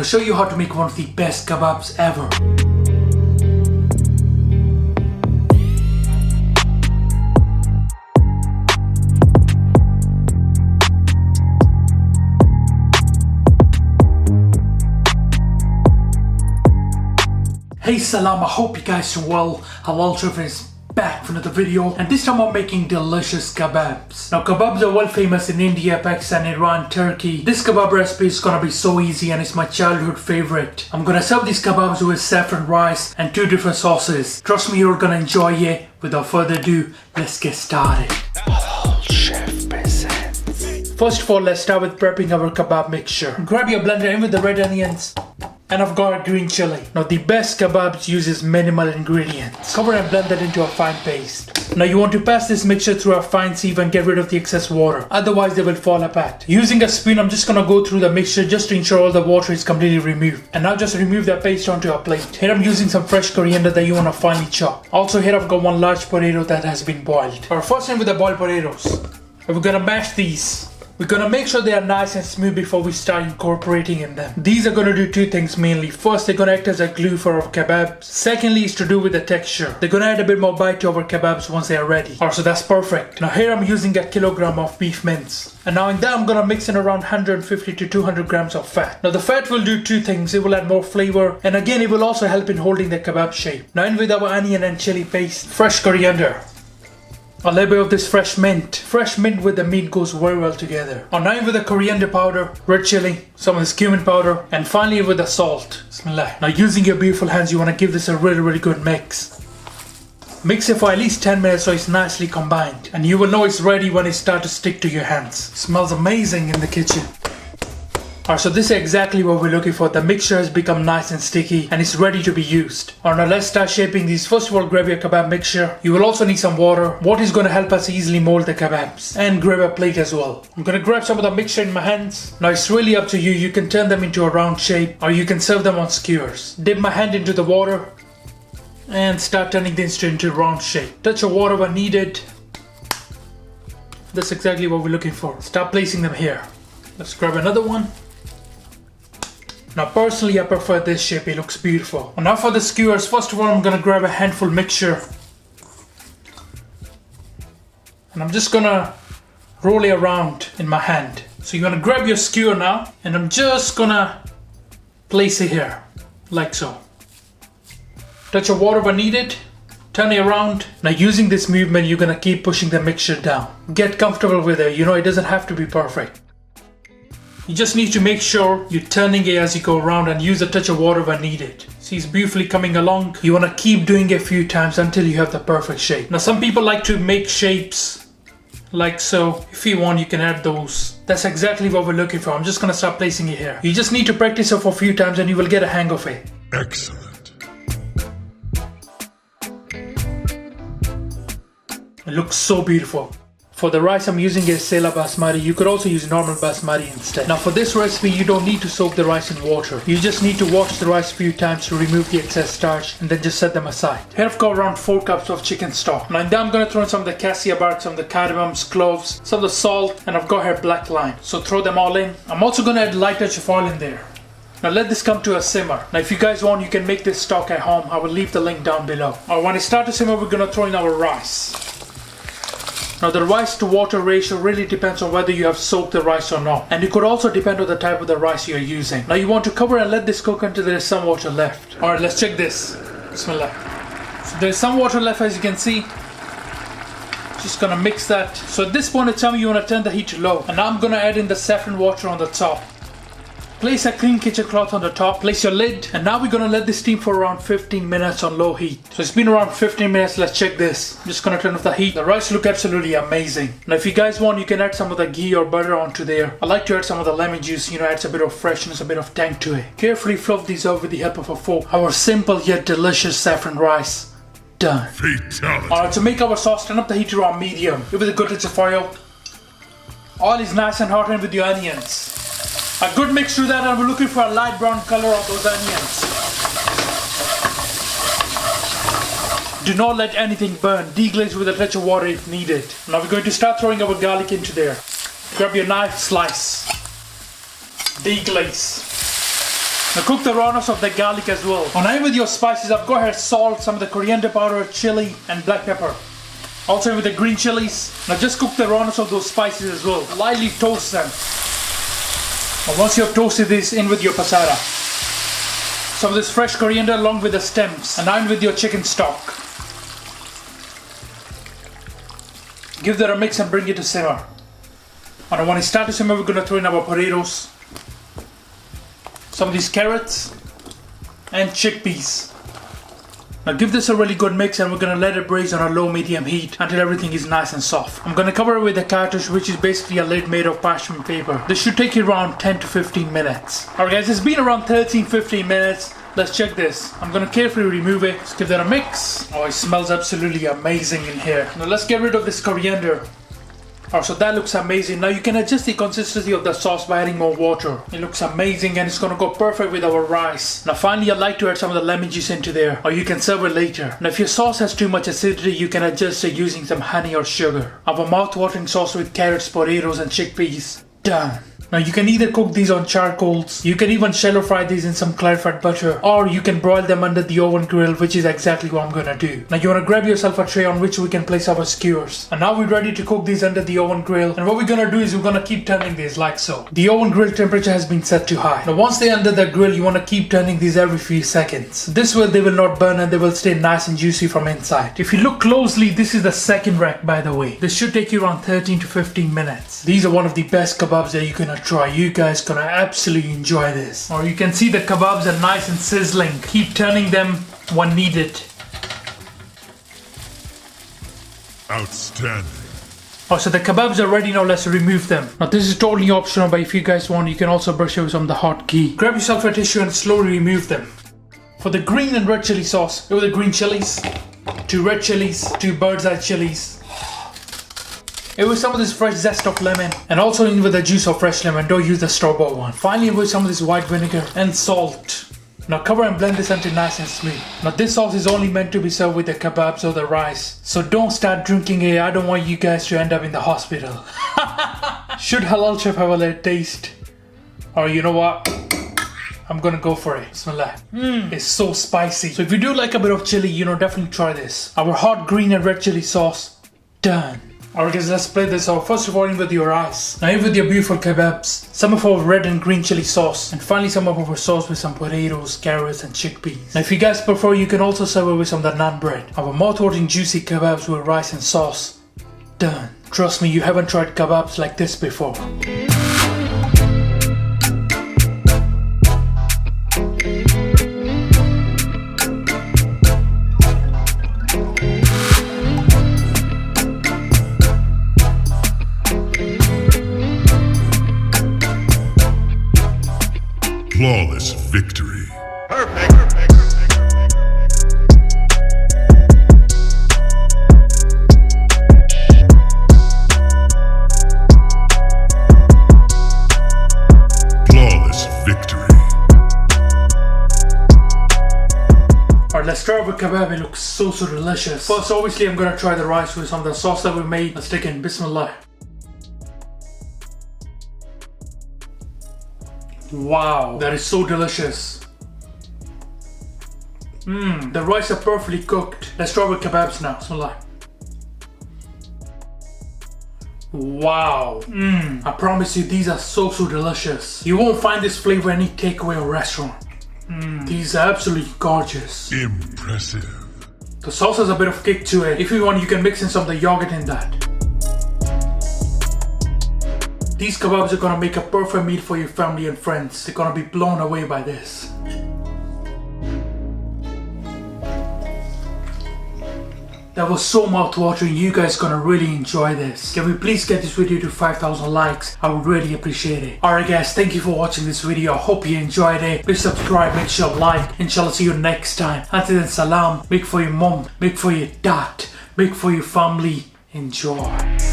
gonna show you how to make one of the best kebabs ever. Hey salam, I hope you guys are well. Halal Chef is back for another video, and this time I'm making delicious kebabs. Now kebabs are well famous in India, Pakistan, Iran, Turkey. This kebab recipe is gonna be so easy and it's my childhood favorite. I'm gonna serve these kebabs with saffron rice and 2 different sauces. Trust me, you're gonna enjoy it. Without further ado, let's get started. Halal Chef presents. First of all, let's start with prepping our kebab mixture. Grab your blender in with the red onions. And I've got green chili. Now the best kebabs uses minimal ingredients. Cover and blend that into a fine paste. Now you want to pass this mixture through a fine sieve and get rid of the excess water. Otherwise they will fall apart. Using a spoon, I'm just gonna go through the mixture just to ensure all the water is completely removed. And now just remove that paste onto a plate. Here I'm using some fresh coriander that you wanna finely chop. Also here I've got 1 large potato that has been boiled. Alright, first in with the boiled potatoes. We're gonna mash these. We're gonna make sure they are nice and smooth before we start incorporating in them. These are gonna do 2 things mainly. First, they're gonna act as a glue for our kebabs. Secondly, is to do with the texture. They're gonna add a bit more bite to our kebabs once they are ready. Alright, so that's perfect. Now here I'm using a kilogram of beef mince. And now in that I'm gonna mix in around 150 to 200 grams of fat. Now the fat will do 2 things. It will add more flavor, and again it will also help in holding the kebab shape. Now in with our onion and chili paste, fresh coriander, a little bit of this fresh mint. Fresh mint with the meat goes very well together. Now in with the coriander powder, red chili, some of this cumin powder, and finally with the salt. Bismillah. Now using your beautiful hands, you want to give this a really good mix. Mix it for at least 10 minutes so it's nicely combined. And you will know it's ready when it starts to stick to your hands. Smells amazing in the kitchen. Alright, so this is exactly what we're looking for. The mixture has become nice and sticky and it's ready to be used. Alright, now let's start shaping these. First of all, grab your kebab mixture. You will also need some water. Water is going to help us easily mold the kebabs. And grab a plate as well. I'm going to grab some of the mixture in my hands. Now it's really up to you. You can turn them into a round shape or you can serve them on skewers. Dip my hand into the water and start turning this into a round shape. Touch of water when needed. That's exactly what we're looking for. Start placing them here. Let's grab another one. Now personally I prefer this shape, it looks beautiful. And now for the skewers, first of all I'm gonna grab a handful mixture. And I'm just gonna roll it around in my hand. So you're gonna grab your skewer now, and I'm just gonna place it here, like so. Touch of water when needed, turn it around. Now using this movement you're gonna keep pushing the mixture down. Get comfortable with it, you know it doesn't have to be perfect. You just need to make sure you're turning it as you go around and use a touch of water when needed. See, it's beautifully coming along. You want to keep doing it a few times until you have the perfect shape. Now some people like to make shapes like so. If you want, you can add those. That's exactly what we're looking for. I'm just going to start placing it here. You just need to practice it for a few times and you will get a hang of it. Excellent. It looks so beautiful. For the rice I'm using a Sela basmati. You could also use normal basmati instead. Now for this recipe you don't need to soak the rice in water. You just need to wash the rice a few times to remove the excess starch and then just set them aside. Here I've got around 4 cups of chicken stock. Now in that I'm going to throw in some of the cassia bark, some of the cardamoms, cloves, some of the salt, and I've got here black lime. So throw them all in. I'm also going to add a light touch of oil in there. Now let this come to a simmer. Now if you guys want you can make this stock at home. I will leave the link down below. Alright, when it starts to simmer we're going to throw in our rice. Now the rice to water ratio really depends on whether you have soaked the rice or not. And it could also depend on the type of the rice you're using. Now you want to cover and let this cook until there is some water left. Alright, let's check this. Bismillah. So there's some water left as you can see. Just gonna mix that. So at this point in time you want to turn the heat to low. And now I'm gonna add in the saffron water on the top. Place a clean kitchen cloth on the top, place your lid, and now we're gonna let this steam for around 15 minutes on low heat. So it's been around 15 minutes, let's check this. I'm just gonna turn off the heat. The rice look absolutely amazing. Now if you guys want, you can add some of the ghee or butter onto there. I like to add some of the lemon juice, you know, adds a bit of freshness, a bit of tang to it. Carefully fluff these over with the help of a fork. Our simple yet delicious saffron rice. Done. Fatality. Alright, to make our sauce, turn up the heat to around medium. Give it a good touch of oil. Oil is nice and hot in with the onions. A good mix through that, and we're looking for a light brown color on those onions. Do not let anything burn. Deglaze with a touch of water if needed. Now we're going to start throwing our garlic into there. Grab your knife, slice. Deglaze. Now cook the rawness of the garlic as well. Now with your spices, I've got here salt, some of the coriander powder, chili and black pepper. Also with the green chilies. Now just cook the rawness of those spices as well. Lightly toast them. Now once you have toasted this, in with your passata. Some of this fresh coriander along with the stems. And now in with your chicken stock. Give that a mix and bring it to simmer. And when it starts to simmer, we're going to throw in our potatoes. Some of these carrots and chickpeas. Now give this a really good mix and we're going to let it braise on a low medium heat until everything is nice and soft. I'm going to cover it with a cartouche, which is basically a lid made of parchment paper. This should take you around 10 to 15 minutes. Alright guys, it's been around 13-15 minutes. Let's check this. I'm going to carefully remove it. Let's give that a mix. Oh, it smells absolutely amazing in here. Now let's get rid of this coriander. Alright, so that looks amazing. Now you can adjust the consistency of the sauce by adding more water. It looks amazing and it's going to go perfect with our rice. Now finally, I'd like to add some of the lemon juice into there, or you can serve it later. Now if your sauce has too much acidity, you can adjust it using some honey or sugar. Our mouth-watering sauce with carrots, potatoes and chickpeas. Done. Now you can either cook these on charcoals, you can even shallow fry these in some clarified butter, or you can broil them under the oven grill, which is exactly what I'm gonna do. Now you wanna grab yourself a tray on which we can place our skewers. And now we're ready to cook these under the oven grill. And what we're gonna do is we're gonna keep turning these like so. The oven grill temperature has been set to high. Now once they're under the grill, you wanna keep turning these every few seconds. This way they will not burn and they will stay nice and juicy from inside. If you look closely, this is the second rack, by the way. This should take you around 13 to 15 minutes. These are one of the best kebabs that you can try. You guys gonna absolutely enjoy this. Or you can see the kebabs are nice and sizzling. Keep turning them when needed. Outstanding. Oh, so the kebabs are ready now. Let's remove them. Now this is totally optional, but if you guys want, you can also brush it with some of the hot ghee. Grab yourself a tissue and slowly remove them. For the green and red chili sauce, go with the green chilies, 2 red chilies, 2 bird's eye chilies. It was some of this fresh zest of lemon, and also in with the juice of fresh lemon. Don't use the store-bought one. Finally with some of this white vinegar and salt. Now cover and blend this until nice and smooth. Now this sauce is only meant to be served with the kebabs or the rice, so don't start drinking it. I don't want you guys to end up in the hospital. Should halal chef have a little taste? Or you know what? I'm gonna go for it. Bismillah. It's so spicy. So if you do like a bit of chili, definitely try this. Our hot green and red chili sauce. Done. Alright guys, let's play this out. First of all, in with your rice. Now in with your beautiful kebabs. Some of our red and green chili sauce. And finally some of our sauce with some potatoes, carrots and chickpeas. Now if you guys prefer, you can also serve it with some of the naan bread. Our mouth-watering juicy kebabs with rice and sauce. Done. Trust me, you haven't tried kebabs like this before. Flawless victory. Perfect. Flawless victory. Alright, let's start with kebab. It looks so delicious. First, obviously, I'm gonna try the rice with some of the sauce that we made. Let's take in. Bismillah. Wow, that is so delicious. The rice are perfectly cooked. Let's try with kebabs now. Bismillah. Wow. I promise you, these are so delicious. You won't find this flavor in any takeaway or restaurant. These are absolutely gorgeous. Impressive. The sauce has a bit of kick to it. If you want, you can mix in some of the yogurt in that. These kebabs are gonna make a perfect meal for your family and friends. They're gonna be blown away by this. That was so mouth-watering. You guys gonna really enjoy this. Can we please get this video to 5,000 likes? I would really appreciate it. Alright guys, thank you for watching this video. I hope you enjoyed it. Please subscribe, make sure like. Inshallah, see you next time. Until then, salam. Make for your mom, make for your dad, make for your family. Enjoy.